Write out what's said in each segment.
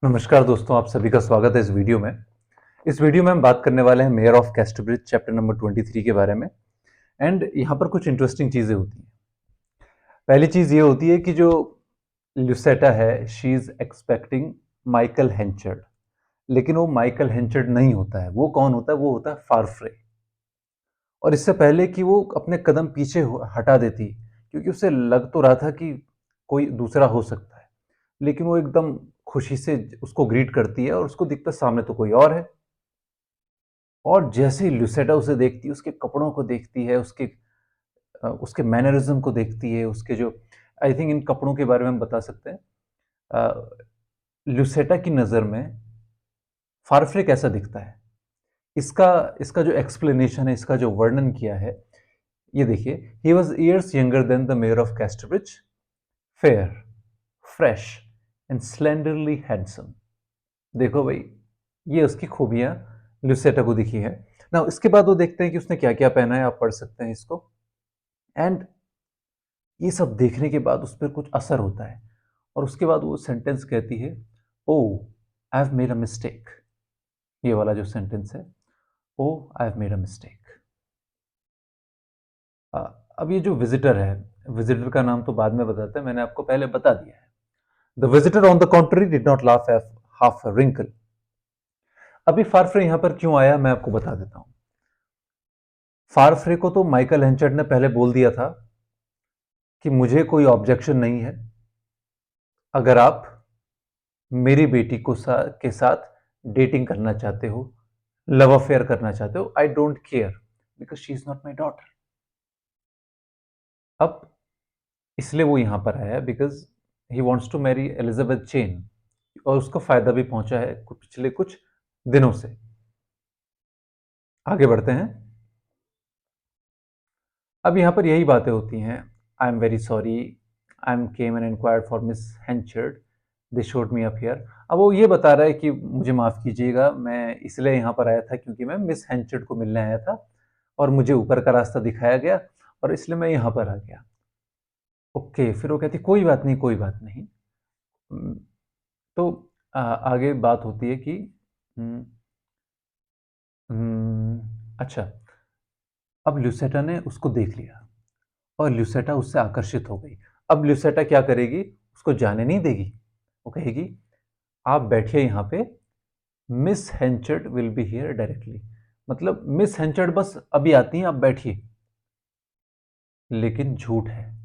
नमस्कार दोस्तों, आप सभी का स्वागत है इस वीडियो में। इस वीडियो में हम बात करने वाले हैं mayor of Casterbridge chapter number 23 के बारे में। एंड यहाँ पर कुछ इंटरेस्टिंग चीज़ें होती हैं। पहली चीज़ ये होती है कि जो ल्यूसेटा है, शी इज़ एक्सपेक्टिंग माइकल हेंचर्ड, लेकिन वो माइकल हेंचर्ड नहीं होता है। वो कौन होता है? वो होता है फारफ्रे। और इससे पहले कि वो अपने कदम पीछे हटा देती, क्योंकि उसे लग तो रहा था कि कोई दूसरा हो सकता है, लेकिन वो एकदम खुशी से उसको ग्रीट करती है और उसको दिखता सामने तो कोई और है। और जैसे ही लुसेटा उसे देखती है, उसके कपड़ों को देखती है, उसके मैनरिज्म को देखती है, उसके जो आई थिंक इन कपड़ों के बारे में हम बता सकते हैं। लुसेटा की नज़र में फारफ्रे कैसा दिखता है, इसका इसका जो एक्सप्लेनेशन है, इसका जो वर्णन किया है, ये देखिए। He was years younger than the mayor of Casterbridge, fair, fresh and slenderly handsome. देखो भाई, ये उसकी खूबियां लुसेटा को दिखी है ना। इसके बाद वो देखते हैं कि उसने क्या क्या पहना है, आप पढ़ सकते हैं इसको। एंड ये सब देखने के बाद उस पर कुछ असर होता है, और उसके बाद वो सेंटेंस कहती है, oh I have made a mistake. ये वाला जो सेंटेंस है, oh I have made a mistake. अब ये जो विजिटर है, विजिटर का नाम तो बाद में बताते हैं, मैंने आपको पहले बता दिया है। The visitor on the country did not laugh half a wrinkle. अभी फारफ्रे यहां पर क्यों आया, मैं आपको बता देता हूं। फारफ्रे को तो माइकल हेंचर्ड ने पहले बोल दिया था कि मुझे कोई ऑब्जेक्शन नहीं है अगर आप मेरी बेटी के साथ डेटिंग करना चाहते हो, लव अफेयर करना चाहते हो। I don't care because she is not my daughter. अब इसलिए वो यहां पर आया because he wants to marry Elizabeth Jane, और उसको फायदा भी पहुंचा है पिछले कुछ दिनों से। आगे बढ़ते हैं। अब यहां पर यही बातें होती हैं। I am very sorry, I am came and inquired for Miss Henchard, they showed me up here. अब वो ये बता रहा है कि मुझे माफ़ कीजिएगा, मैं इसलिए यहाँ पर आया था क्योंकि मैं मिस हेंचर्ड को मिलने आया था, और मुझे ऊपर का रास्ता दिखाया गया, और इसलिए मैं यहाँ पर आ गया। ओके, फिर वो कहती कोई बात नहीं, कोई बात नहीं। हम्म, तो आगे बात होती है कि हम्म, अच्छा, अब ल्यूसेटा ने उसको देख लिया और ल्यूसेटा उससे आकर्षित हो गई। अब ल्यूसेटा क्या करेगी? उसको जाने नहीं देगी। वो कहेगी, आप बैठिए यहाँ पे, Miss Henchard will be here directly. मतलब मिस हेंचर्ड बस अभी आती हैं, आप बैठिए। लेकिन झूठ है।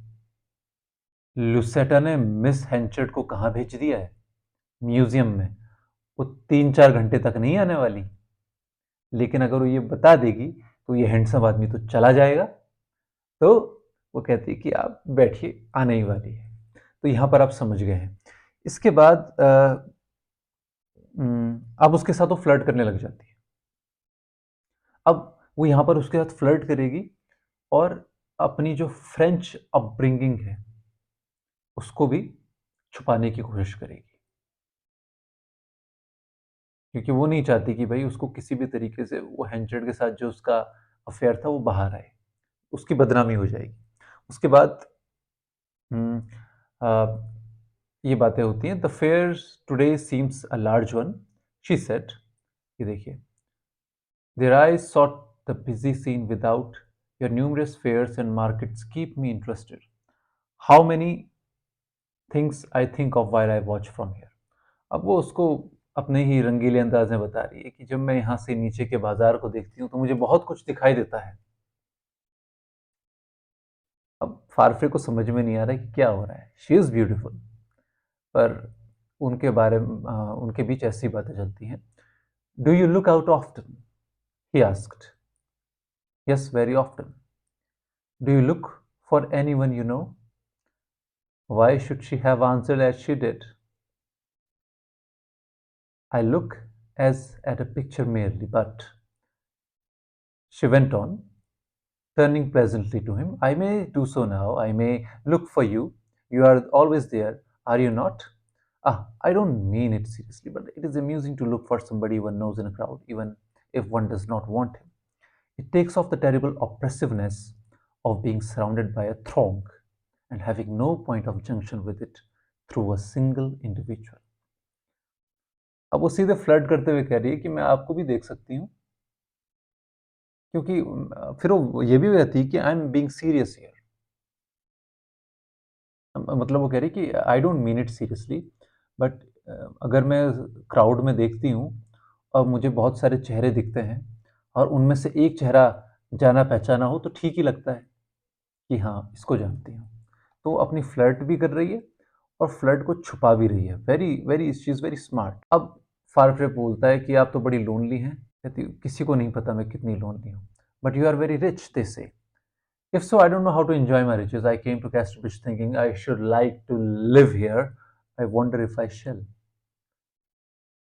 लुसेटा ने मिस हेंचर्ड को कहाँ भेज दिया है? म्यूजियम में। वो 3-4 घंटे तक नहीं आने वाली। लेकिन अगर वो ये बता देगी तो ये हैंडसम आदमी तो चला जाएगा। तो वो कहती है कि आप बैठिए, आने ही वाली है। तो यहां पर आप समझ गए हैं। इसके बाद अब उसके साथ वो फ्लर्ट करने लग जाती है। अब वो यहां पर उसके साथ फ्लर्ट करेगी, और अपनी जो फ्रेंच अपब्रिंगिंग है उसको भी छुपाने की कोशिश करेगी, क्योंकि वो नहीं चाहती कि भाई उसको किसी भी तरीके से वो हेंचर्ड के साथ जो उसका अफेयर था वो बाहर आए, उसकी बदनामी हो जाएगी। उसके बाद हम्म, आ, ये बातें होती हैं। The fair today seems a large one, she said. ये देखिए, their eyes sought the busy scene without. Your numerous fairs and markets keep me interested. How many things I think of while I watch from here. अब वो उसको अपने ही रंगीले अंदाज में बता रही है कि जब मैं यहाँ से नीचे के बाजार को देखती हूँ तो मुझे बहुत कुछ दिखाई देता है। अब फारफे को समझ में नहीं आ रहा है कि क्या हो रहा है। शी इज़ ब्यूटीफुल, पर उनके बारे में उनके बीच ऐसी बातें चलती हैं। Do you look out often, he asked. Yes, very often. Do you look for any one you know? Why should she have answered as she did? I look as at a picture merely, but she went on, turning pleasantly to him. I may do so now. I may look for you. You are always there, are you not? I don't mean it seriously, but it is amusing to look for somebody one knows in a crowd, even if one does not want him. It takes off the terrible oppressiveness of being surrounded by a throng and having no point of junction with it through a single individual. अब वो सीधे flirt करते हुए कह रही है कि मैं आपको भी देख सकती हूँ, क्योंकि फिर वो ये भी कहती है कि I am being serious here. मतलब वो कह रही है कि I don't mean it seriously, but अगर मैं क्राउड में देखती हूँ और मुझे बहुत सारे चेहरे दिखते हैं और उनमें से एक चेहरा जाना पहचाना हो तो ठीक ही लगता है कि हाँ, इसको जानती हूँ। तो वो अपनी फ्लर्ट भी कर रही है और फ्लर्ट को छुपा भी रही है। Very very she is very smart. अब फारफ्रे बोलता है कि आप तो बड़ी लोनली हैं। कहती किसी को नहीं पता मैं कितनी लोनली हूँ। But you are very rich, they say. If so, I don't know how to enjoy my riches. I came to Casterbridge thinking I should like to live here. I wonder if I shall.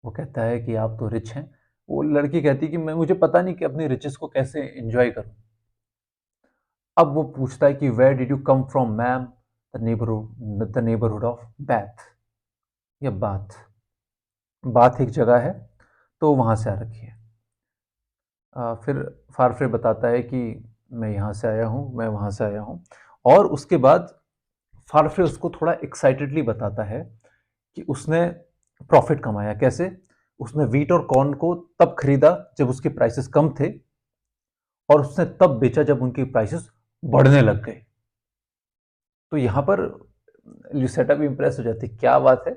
वो कहता है कि आप तो rich हैं। वो लड़की कहती है कि मैं मुझे पता नहीं कि अपनी रिचेस को कैसे एंजॉय करूं। अब वो पूछता है कि where did you come from ma'am? The neighbourhood of Bath, या बाथ। बाथ एक जगह है, तो वहां से आ रखी है। फिर फारफ्रे बताता है कि मैं यहाँ से आया हूँ, मैं वहाँ से आया हूँ। और उसके बाद फारफ्रे उसको थोड़ा एक्साइटेडली बताता है कि उसने प्रॉफिट कमाया कैसे। उसने वीट और कॉर्न को तब खरीदा जब उसके प्राइसेस कम थे, और उसने तब बेचा जब उनकी प्राइसेस बढ़ने लग गए। तो यहाँ पर ल्यूसेटा भी इंप्रेस हो जाती है, क्या बात है,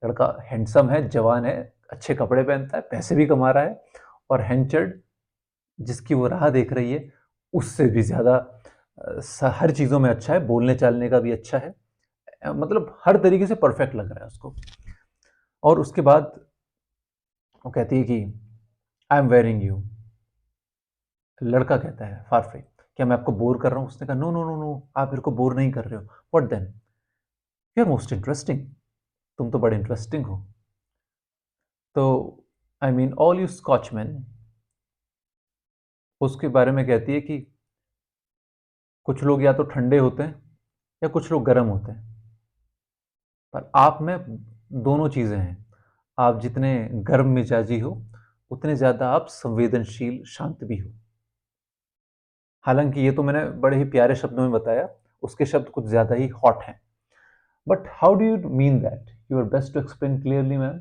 लड़का हैंडसम है, जवान है, अच्छे कपड़े पहनता है, पैसे भी कमा रहा है, और हेंचर्ड जिसकी वो राह देख रही है उससे भी ज़्यादा हर चीज़ों में अच्छा है, बोलने चालने का भी अच्छा है। मतलब हर तरीके से परफेक्ट लग रहा है उसको। और उसके बाद वो कहती है कि आई एम वेयरिंग यू। लड़का कहता है फारफ्रे, क्या मैं आपको बोर कर रहा हूँ? उसने कहा नो नो नो नो, आप मेरे को बोर नहीं कर रहे हो। What then? You are most interesting. तुम तो बड़े इंटरेस्टिंग हो। तो I mean all you Scotchman. उसके बारे में कहती है कि कुछ लोग या तो ठंडे होते हैं या कुछ लोग गर्म होते हैं, पर आप में दोनों चीज़ें हैं। आप जितने गर्म मिजाजी हो उतने ज़्यादा आप संवेदनशील शांत भी हो। हालांकि ये तो मैंने बड़े ही प्यारे शब्दों में बताया, उसके शब्द कुछ ज़्यादा ही हॉट हैं। But how do you mean that? You are best to explain clearly ma'am.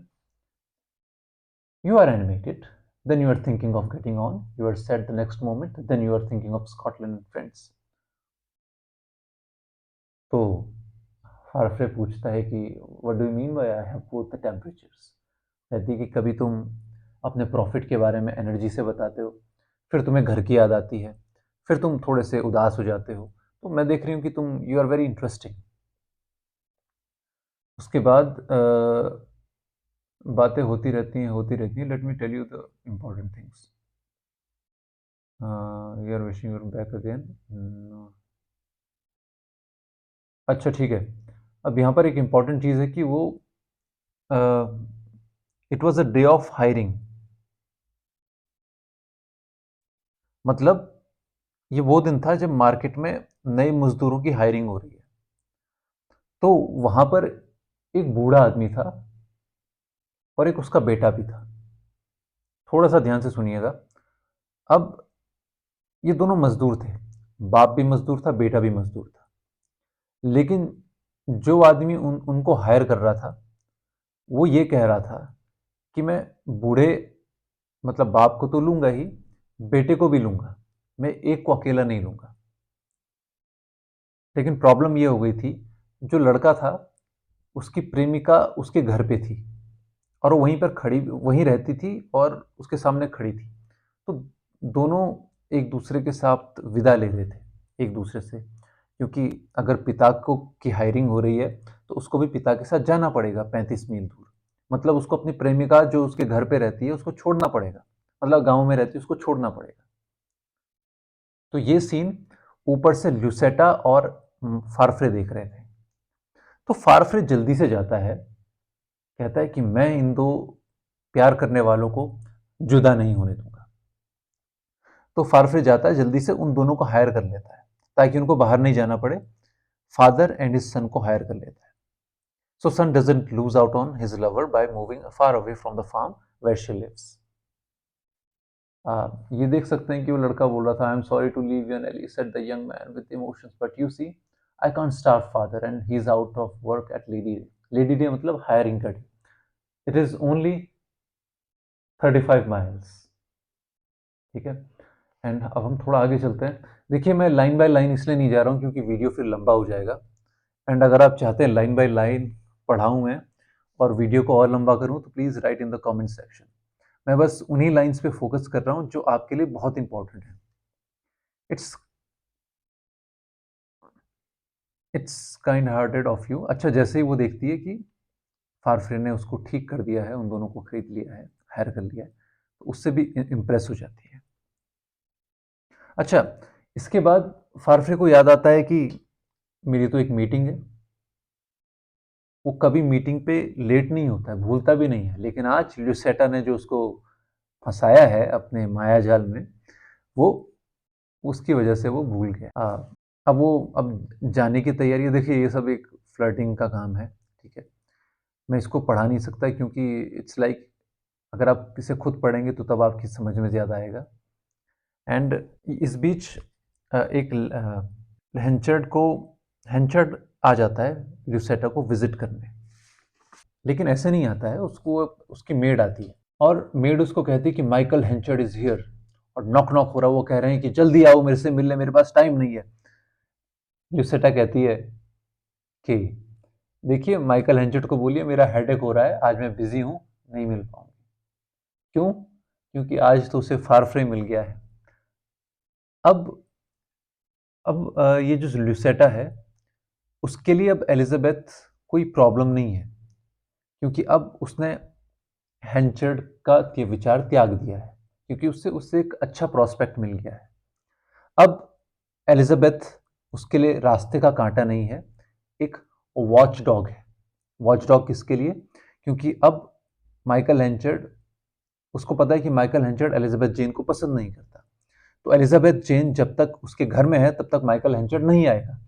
You are animated, then you are thinking of getting on. You are sad the next moment, then you are thinking of Scotland and friends. तो हार्फ्रे पूछता है कि what do you mean by I have both the temperatures. कहती है कि कभी तुम अपने प्रॉफिट के बारे में एनर्जी से बताते हो, फिर तुम्हें घर की याद आती है, फिर तुम थोड़े से उदास हो जाते हो। तो मैं देख रही हूँ कि तुम यू आर वेरी इंटरेस्टिंग। उसके बाद बातें होती रहती हैं। Let me tell you the important things. You are wishing your back again. अच्छा ठीक है। अब यहाँ पर एक इम्पॉर्टेंट चीज़ है कि वो it was a day of hiring. मतलब ये वो दिन था जब मार्केट में नए मजदूरों की हायरिंग हो रही है। तो वहां पर एक बूढ़ा आदमी था और एक उसका बेटा भी था। थोड़ा सा ध्यान से सुनिएगा। अब ये दोनों मजदूर थे, बाप भी मजदूर था, बेटा भी मजदूर था। लेकिन जो आदमी उनको हायर कर रहा था वो ये कह रहा था कि मैं बूढ़े, मतलब बाप को तो लूंगा ही, बेटे को भी लूंगा, मैं एक को अकेला नहीं लूंगा। लेकिन प्रॉब्लम ये हो गई थी, जो लड़का था उसकी प्रेमिका उसके घर पे थी और वो वहीं पर खड़ी वहीं रहती थी और उसके सामने खड़ी थी। तो दोनों एक दूसरे के साथ विदा ले रहे थे एक दूसरे से, क्योंकि अगर पिता को की हायरिंग हो रही है तो उसको भी पिता के साथ जाना पड़ेगा 35 मील दूर। मतलब उसको अपनी प्रेमिका जो उसके घर पे रहती है उसको छोड़ना पड़ेगा, मतलब गांव में रहती है उसको छोड़ना पड़ेगा। तो ये सीन ऊपर से ल्यूसेटा और फारफ्रे देख रहे थे। तो फारफ्रे जल्दी से जाता है, कहता है कि मैं इन दो प्यार करने वालों को जुदा नहीं होने दूंगा। तो फारफ्रे जाता है, जल्दी से उन दोनों को हायर कर लेता है ताकि उनको बाहर नहीं जाना पड़े। फादर एंड हिज सन को हायर कर लेता है। So son doesn't lose out on his lover by moving far away from the farm where she lives. ये देख सकते हैं कि वो लड़का बोल रहा था, I am sorry to leave you Ellie, said the young man with emotions, but you see I can't starve father and he is out of work at Lady Day. Lady Day मतलब hiring का day. It is only 35 miles. ठीक है, and अब हम थोड़ा आगे चलते हैं। देखिए मैं लाइन बाय लाइन इसलिए नहीं जा रहा हूँ क्योंकि वीडियो फिर लंबा हो जाएगा, एंड अगर आप चाहते हैं लाइन बाय लाइन पढ़ाऊँ मैं और वीडियो को और लंबा करूँ तो please write in the comment section. मैं बस उन्हीं लाइंस पे फोकस कर रहा हूँ जो आपके लिए बहुत इंपॉर्टेंट है। It's it's kind hearted of you. अच्छा, जैसे ही वो देखती है कि फारफ्रे ने उसको ठीक कर दिया है, उन दोनों को खरीद लिया है, हायर कर लिया है, तो उससे भी इम्प्रेस हो जाती है। अच्छा, इसके बाद फारफ्रे को याद आता है कि मेरी तो एक मीटिंग है। वो कभी मीटिंग पे लेट नहीं होता है, भूलता भी नहीं है, लेकिन आज ल्यूसेटा ने जो उसको फंसाया है अपने माया जाल में, वो उसकी वजह से वो भूल गया। अब जाने की तैयारी है। देखिए ये सब एक फ्लर्टिंग का काम है, ठीक है। मैं इसको पढ़ा नहीं सकता क्योंकि इट्स लाइक अगर आप इसे खुद पढ़ेंगे तो तब आपकी समझ में ज़्यादा आएगा। एंड इस बीच एक हेंचर्ड आ जाता है ल्यूसेटा को विजिट करने, लेकिन ऐसे नहीं आता है, उसको उसकी मेड आती है और मेड उसको कहती है कि माइकल हेंचर्ड इज हियर, और नॉक नॉक हो रहा है। वो कह रहे हैं कि जल्दी आओ मेरे से मिलने, मेरे पास टाइम नहीं है। ल्यूसेटा कहती है कि देखिए माइकल हेंचर्ड को बोलिए मेरा हेडेक हो रहा है, आज मैं बिजी हूँ, नहीं मिल पाऊंगी। क्यों? क्योंकि आज तो उसे फारफ्रे मिल गया है। अब ये जो ल्यूसेटा है उसके लिए अब एलिजाबेथ कोई प्रॉब्लम नहीं है, क्योंकि अब उसने हेंचर्ड का ये विचार त्याग दिया है, क्योंकि उससे उससे एक अच्छा प्रोस्पेक्ट मिल गया है। अब एलिजाबेथ उसके लिए रास्ते का कांटा नहीं है, एक वॉच डॉग है। वॉच डॉग किसके लिए? क्योंकि अब माइकल हेंचर्ड, उसको पता है कि माइकल हेंचर्ड एलिजाबेथ जेन को पसंद नहीं करता, तो एलिजाबेथ जेन जब तक उसके घर में है तब तक माइकल हेंचर्ड नहीं आएगा।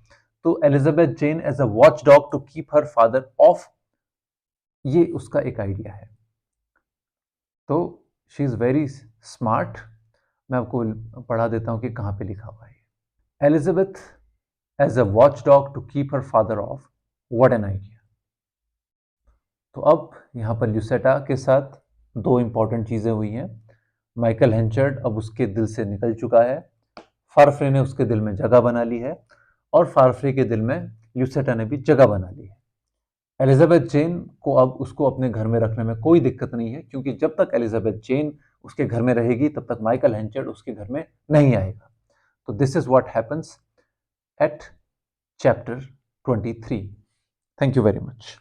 तो Elizabeth Jane as a watch dog to keep her father off, ये उसका एक आइडिया है। तो शी इज़ वेरी स्मार्ट। मैं आपको पढ़ा देता हूँ कि कहाँ पे लिखा हुआ है। Elizabeth as a watch dog to keep her father off, what an idea. तो अब यहाँ पर ल्यूसेटा के साथ दो इंपॉर्टेंट चीज़ें हुई हैं। माइकल हेंचर्ड अब उसके दिल से निकल चुका है, फारफ्रे ने उसके दिल में जगह बना ली है, और फारफ्रे के दिल में ल्यूसेटा ने भी जगह बना ली है। एलिजाबेथ जेन को अब उसको अपने घर में रखने में कोई दिक्कत नहीं है, क्योंकि जब तक एलिजाबेथ जेन उसके घर में रहेगी तब तक माइकल हेंचर्ड उसके घर में नहीं आएगा। तो this is what happens at chapter 23। Thank you very much.